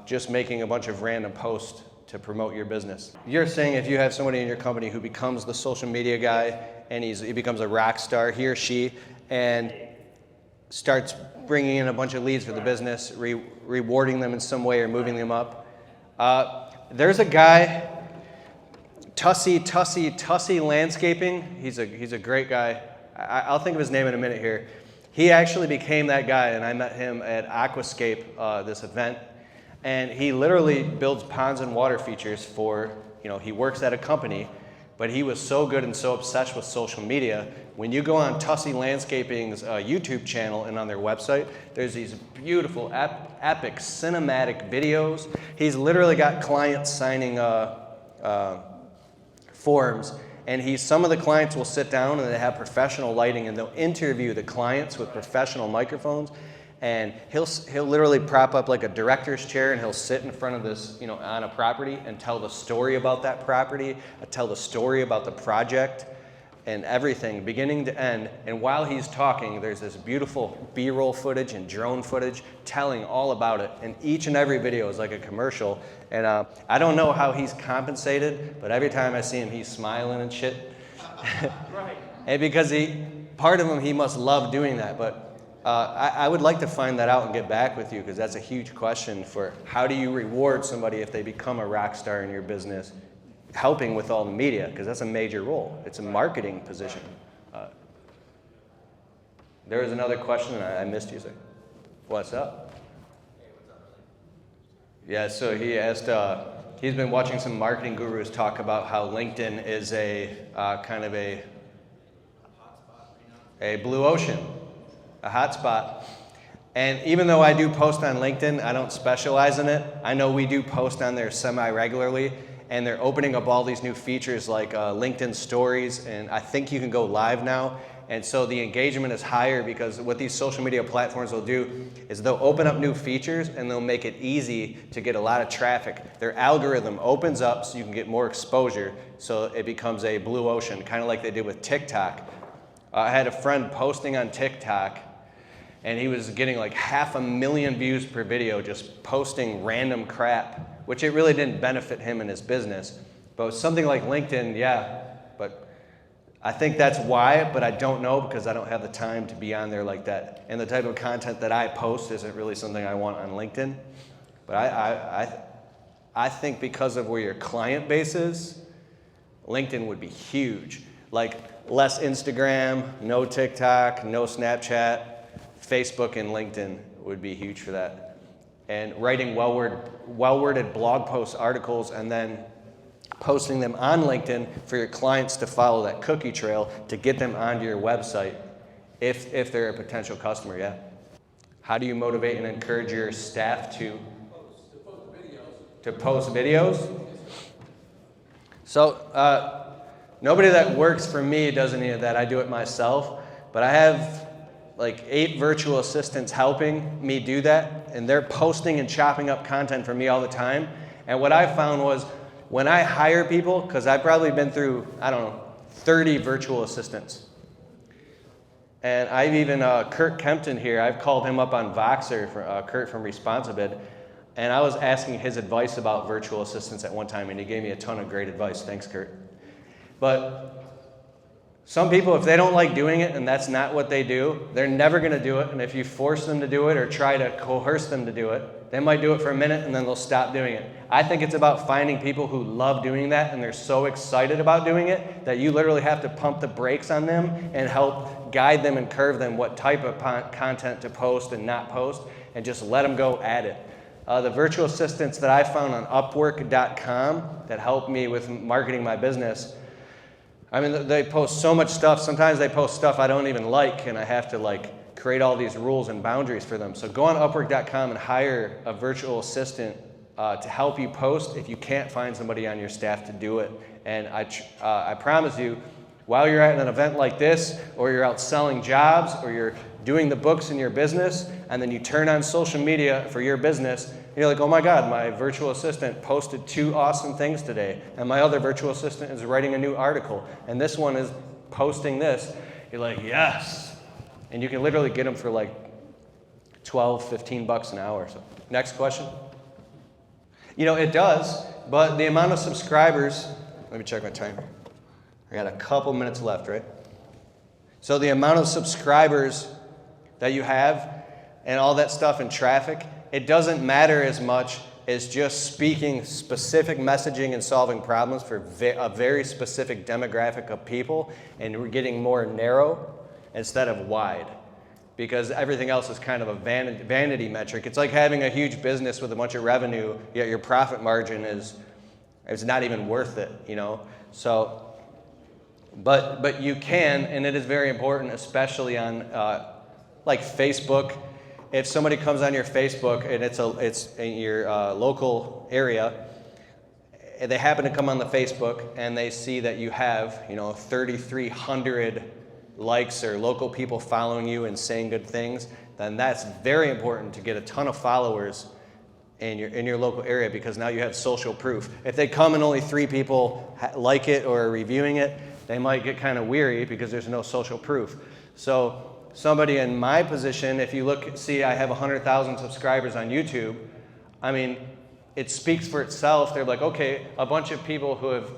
just making a bunch of random posts to promote your business. You're saying if you have somebody in your company who becomes the social media guy and he becomes a rock star, he or she, and starts bringing in a bunch of leads for the business, rewarding them in some way or moving them up. There's a guy, Tussy Landscaping. He's a great guy. I'll think of his name in a minute here. He actually became that guy, and I met him at Aquascape, this event, and he literally builds ponds and water features for, he works at a company, but he was so good and so obsessed with social media. When you go on Tussey Landscaping's YouTube channel and on their website, there's these beautiful, epic cinematic videos. He's literally got clients signing forms, and some of the clients will sit down and they have professional lighting, and they'll interview the clients with professional microphones, and he'll literally prop up like a director's chair, and he'll sit in front of this, on a property and tell the story about that property, tell the story about the project, and everything, beginning to end. And while he's talking, there's this beautiful B-roll footage and drone footage telling all about it. And each and every video is like a commercial. And I don't know how he's compensated, but every time I see him, he's smiling and shit. Right. And because part of him, he must love doing that. But I would like to find that out and get back with you, because that's a huge question for how do you reward somebody if they become a rock star in your business, helping with all the media, because that's a major role. It's a marketing position. There was another question, and I missed you, sir. What's up? Hey, what's up, brother? Yeah, so he asked, he's been watching some marketing gurus talk about how LinkedIn is a kind of a blue ocean, a hotspot. And even though I do post on LinkedIn, I don't specialize in it. I know we do post on there semi-regularly, and they're opening up all these new features like LinkedIn Stories, and I think you can go live now. And so the engagement is higher, because what these social media platforms will do is they'll open up new features and they'll make it easy to get a lot of traffic. Their algorithm opens up so you can get more exposure, so it becomes a blue ocean, kind of like they did with TikTok. I had a friend posting on TikTok, and he was getting like 500,000 views per video just posting random crap, which it really didn't benefit him in his business. But with something like LinkedIn, yeah, but I think that's why, but I don't know, because I don't have the time to be on there like that. And the type of content that I post isn't really something I want on LinkedIn. But I think because of where your client base is, LinkedIn would be huge. Like less Instagram, no TikTok, no Snapchat, Facebook and LinkedIn would be huge for that. And writing well-worded blog posts, articles, and then posting them on LinkedIn for your clients to follow that cookie trail to get them onto your website if they're a potential customer, yeah. How do you motivate and encourage your staff to post videos? So nobody that works for me does any of that. I do it myself, but I have like 8 virtual assistants helping me do that, and they're posting and chopping up content for me all the time. And what I found was when I hire people, because I've probably been through, 30 virtual assistants. And I've even, Kurt Kempton here, I've called him up on Voxer, Kurt from Responsibid, and I was asking his advice about virtual assistants at one time, and he gave me a ton of great advice. Thanks, Kurt. But some people, if they don't like doing it and that's not what they do, they're never going to do it. And if you force them to do it or try to coerce them to do it, they might do it for a minute and then they'll stop doing it. I think it's about finding people who love doing that and they're so excited about doing it that you literally have to pump the brakes on them and help guide them and curve them what type of content to post and not post, and just let them go at it. The virtual assistants that I found on Upwork.com that helped me with marketing my business, I mean, they post so much stuff. Sometimes they post stuff I don't even like, and I have to create all these rules and boundaries for them. So go on Upwork.com and hire a virtual assistant to help you post if you can't find somebody on your staff to do it. And I promise you, while you're at an event like this, or you're out selling jobs, or you're doing the books in your business, and then you turn on social media for your business, you're like, oh my God, my virtual assistant posted 2 awesome things today, and my other virtual assistant is writing a new article, and this one is posting this. You're like, yes. And you can literally get them for like 12, 15 bucks an hour. So, next question. It does, but the amount of subscribers, let me check my timer. I got a couple minutes left, right? So the amount of subscribers that you have and all that stuff and traffic, it doesn't matter as much as just speaking specific messaging and solving problems for a very specific demographic of people, and we're getting more narrow instead of wide. because everything else is kind of a vanity metric. It's like having a huge business with a bunch of revenue, yet your profit margin is not even worth it, you know? So, but you can, and it is very important, especially on like Facebook. If somebody comes on your Facebook and it's in your local area, they happen to come on the Facebook and they see that you have, 3,300 likes or local people following you and saying good things, then that's very important to get a ton of followers in your local area, because now you have social proof. If they come and only 3 people like it or are reviewing it, they might get kind of weary because there's no social proof. So somebody in my position, if you see I have 100,000 subscribers on YouTube, I mean, it speaks for itself. They're like, okay, a bunch of people who have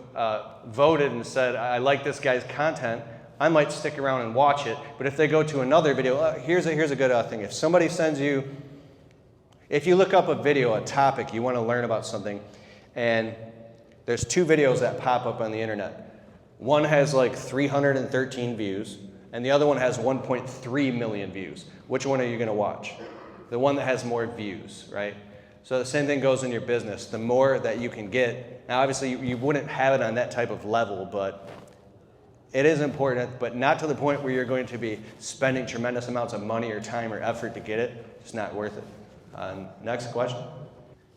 voted and said, I like this guy's content, I might stick around and watch it. But if they go to another video, here's a good thing. If somebody sends you, if you look up a video, a topic, you want to learn about something, and there's 2 videos that pop up on the internet. One has like 313 views, and the other one has 1.3 million views. Which one are you going to watch? The one that has more views, right? So the same thing goes in your business. The more that you can get, now obviously you wouldn't have it on that type of level, but it is important, but not to the point where you're going to be spending tremendous amounts of money or time or effort to get it. It's not worth it. Next question.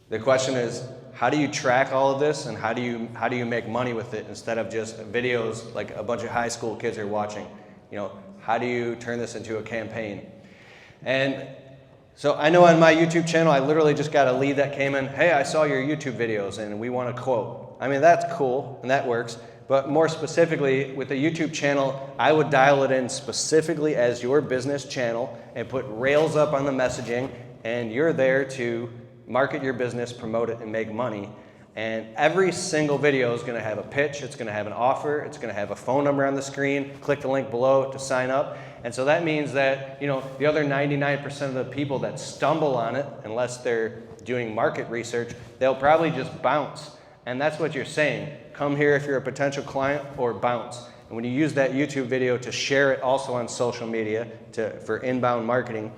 The question is, how do you track all of this, and how do you make money with it instead of just videos like a bunch of high school kids are watching? How do you turn this into a campaign? And so I know on my YouTube channel, I literally just got a lead that came in, hey, I saw your YouTube videos and we want a quote. I mean, that's cool and that works. But more specifically, with the YouTube channel, I would dial it in specifically as your business channel and put rails up on the messaging, and you're there to market your business, promote it, and make money. And every single video is going to have a pitch, it's going to have an offer, it's going to have a phone number on the screen, click the link below to sign up. And so that means that, the other 99% of the people that stumble on it, unless they're doing market research, they'll probably just bounce. And that's what you're saying. Come here if you're a potential client, or bounce. And when you use that YouTube video to share it also on social media for inbound marketing,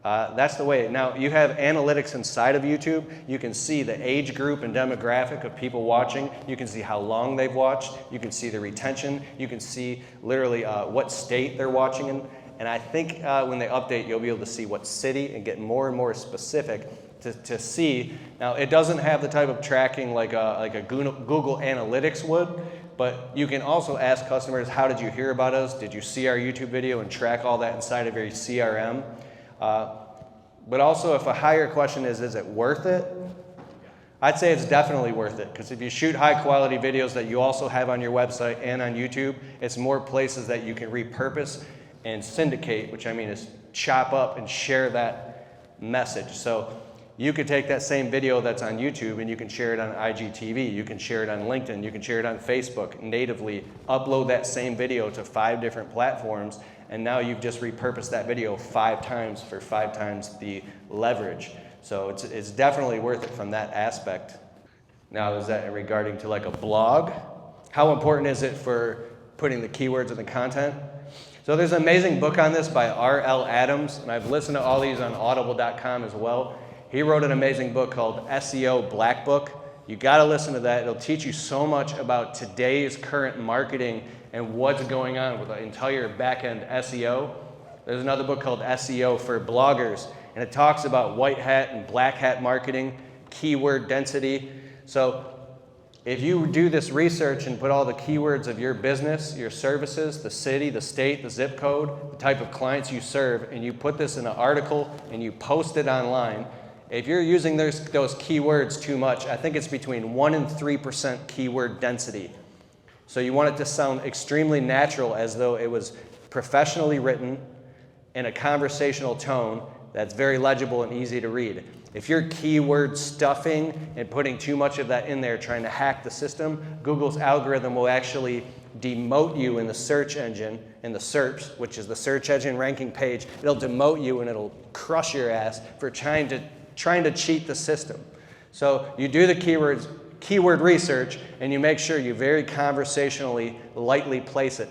that's the way. Now, you have analytics inside of YouTube. You can see the age group and demographic of people watching. You can see how long they've watched. You can see the retention. You can see literally what state they're watching in. And I think when they update, you'll be able to see what city and get more and more specific to see. Now, it doesn't have the type of tracking like a Google Analytics would, but you can also ask customers, how did you hear about us? Did you see our YouTube video? And track all that inside of your CRM. But also, if a higher question is it worth it? I'd say it's definitely worth it, because if you shoot high quality videos that you also have on your website and on YouTube, it's more places that you can repurpose and syndicate, which I mean is chop up and share that message. So you could take that same video that's on YouTube and you can share it on IGTV, you can share it on LinkedIn, you can share it on Facebook natively, upload that same video to 5 different platforms, and now you've just repurposed that video 5 times for 5 times the leverage. So it's definitely worth it from that aspect. Now, is that regarding to like a blog? How important is it for putting the keywords in the content? So there's an amazing book on this by R.L. Adams, and I've listened to all these on audible.com as well. He wrote an amazing book called Seo Blackbook. You got to listen to that. It'll teach you so much about today's current marketing and what's going on with the entire back-end SEO. There's another book called SEO for Bloggers, and it talks about white hat and black hat marketing, keyword density. So if you do this research and put all the keywords of your business, your services, the city, the state, the zip code, the type of clients you serve, and you put this in an article and you post it online, if you're using those keywords too much, I think it's between 1% and 3% keyword density. So you want it to sound extremely natural, as though it was professionally written in a conversational tone that's very legible and easy to read. If you're keyword stuffing and putting too much of that in there, trying to hack the system, Google's algorithm will actually demote you in the search engine, in the SERPs, which is the search engine ranking page. It'll demote you and it'll crush your ass for trying to cheat the system. So you do the keyword research, and you make sure you very conversationally, lightly place it.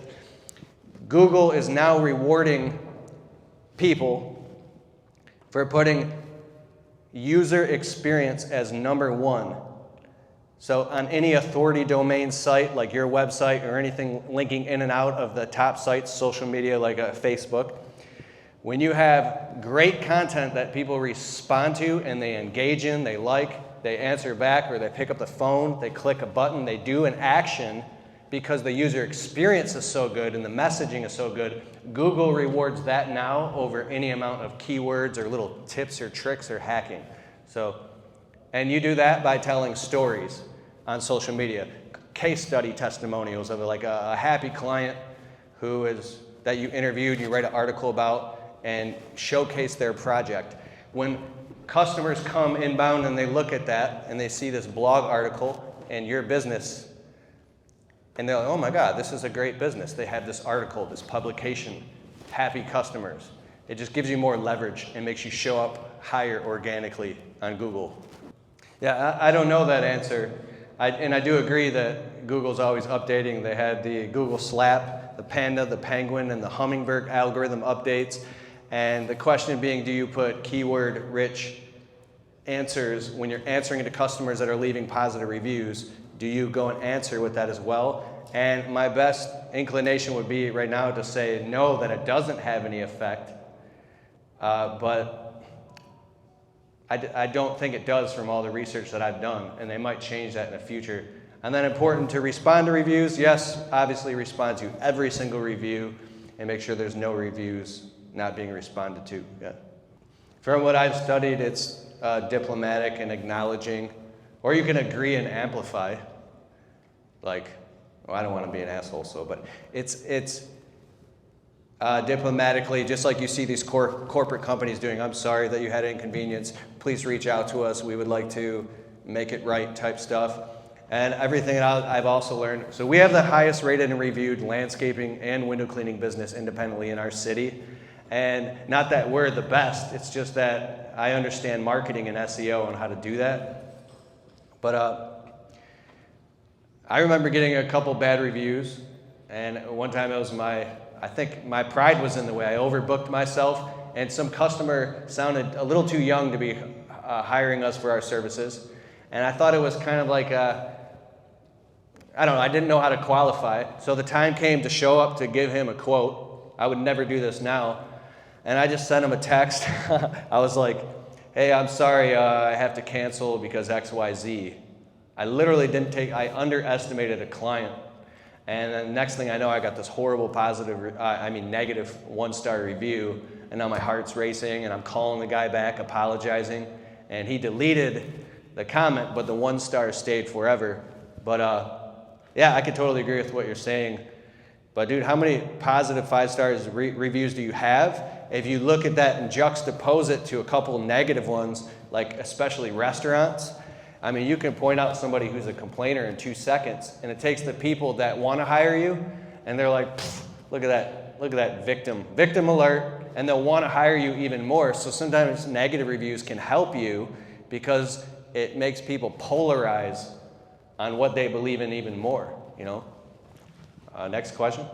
Google is now rewarding people for putting user experience as number one. So on any authority domain site, like your website or anything linking in and out of the top sites, social media like Facebook, when you have great content that people respond to and they engage in, they like, they answer back, or they pick up the phone, they click a button, they do an action because the user experience is so good and the messaging is so good, Google rewards that now over any amount of keywords or little tips or tricks or hacking. So, and you do that by telling stories on social media, case study testimonials of like a happy client that you interviewed, you write an article about, and showcase their project. When customers come inbound and they look at that and they see this blog article and your business, and they're like, oh my God, this is a great business. They have this article, this publication, happy customers. It just gives you more leverage and makes you show up higher organically on Google. Yeah, I don't know that answer. And I do agree that Google's always updating. They had the Google Slap, the Panda, the Penguin, and the Hummingbird algorithm updates. And the question being, do you put keyword-rich answers when you're answering to customers that are leaving positive reviews? Do you go and answer with that as well? And my best inclination would be right now to say no, that it doesn't have any effect. But I don't think it does from all the research that I've done, and they might change that in the future. And then important to respond to reviews. Yes, obviously respond to every single review and make sure there's no reviews not being responded to. Yeah. From what I've studied, it's diplomatic and acknowledging, or you can agree and amplify. Like, well, I don't want to be an asshole, but it's diplomatically, just like you see these corporate companies doing, I'm sorry that you had an inconvenience, please reach out to us, we would like to make it right type stuff. And everything I've also learned, so we have the highest rated and reviewed landscaping and window cleaning business independently in our city. And not that we're the best, it's just that I understand marketing and SEO and how to do that. But I remember getting a couple bad reviews, and one time it was I think my pride was in the way. I overbooked myself, and some customer sounded a little too young to be hiring us for our services. And I thought it was kind of like I don't know, I didn't know how to qualify. So the time came to show up to give him a quote. I would never do this now. And I just sent him a text. I was like, hey, I'm sorry, I have to cancel because X, Y, Z. I literally I underestimated a client. And then next thing I know, I got this horrible negative 1-star review. And now my heart's racing, and I'm calling the guy back, apologizing. And he deleted the comment, but the 1-star stayed forever. But yeah, I could totally agree with what you're saying. But dude, how many positive 5-star reviews do you have? If you look at that and juxtapose it to a couple negative ones, like especially restaurants, I mean, you can point out somebody who's a complainer in 2 seconds, and it takes the people that want to hire you, and they're like, look at that victim alert, and they'll want to hire you even more. So sometimes negative reviews can help you because it makes people polarize on what they believe in even more, you know? Next question.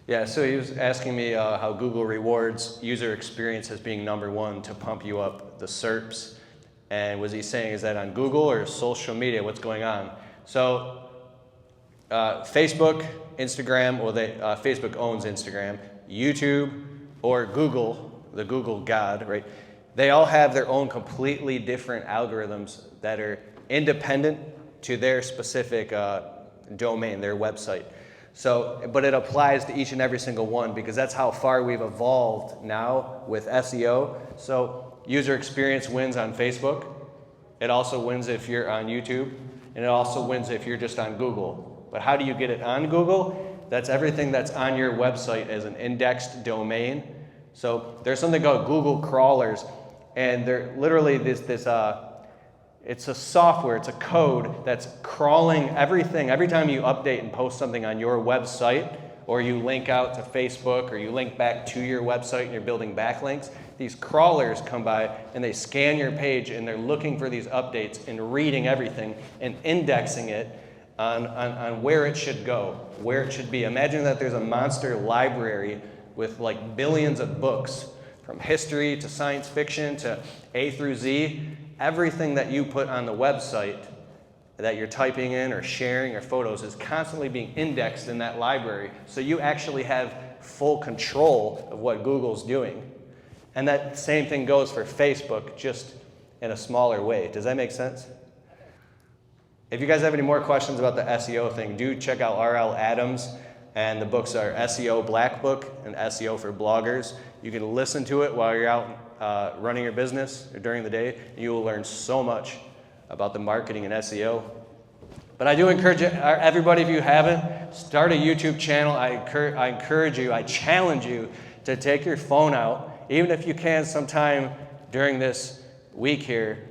Yeah, so he was asking me how Google rewards user experience as being number one to pump you up the SERPs. And was he saying, is that on Google or social media? What's going on? So Facebook, Instagram, Facebook owns Instagram, YouTube, or Google, the Google God, right? They all have their own completely different algorithms that are independent to their specific domain, their website. So, but it applies to each and every single one because that's how far we've evolved now with SEO. So user experience wins on Facebook. It also wins if you're on YouTube, and it also wins if you're just on Google. But how do you get it on Google? That's everything that's on your website as an indexed domain. So there's something called Google crawlers, and they're literally it's a software, it's a code that's crawling everything. Every time you update and post something on your website, or you link out to Facebook, or you link back to your website and you're building backlinks, these crawlers come by and they scan your page and they're looking for these updates and reading everything and indexing it on where it should go, where it should be. Imagine that there's a monster library with like billions of books, from history to science fiction to A through Z. Everything that you put on the website that you're typing in or sharing or photos is constantly being indexed in that library. So you actually have full control of what Google's doing. And that same thing goes for Facebook, just in a smaller way. Does that make sense? If you guys have any more questions about the SEO thing, do check out R.L. Adams, and the books are SEO Blackbook and SEO for Bloggers. You can listen to it while you're out running your business or during the day. You will learn so much about the marketing and SEO. But I do encourage everybody, if you haven't, start a YouTube channel. I encourage you, I challenge you to take your phone out, even if you can sometime during this week here,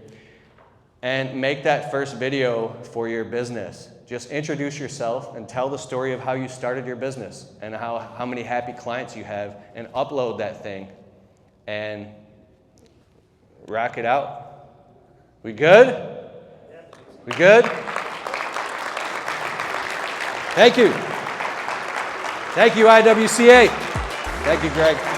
and make that first video for your business. Just introduce yourself and tell the story of how you started your business and how many happy clients you have, and upload that thing and rock it out. We good? We good? Thank you. Thank you, IWCA. Thank you, Greg.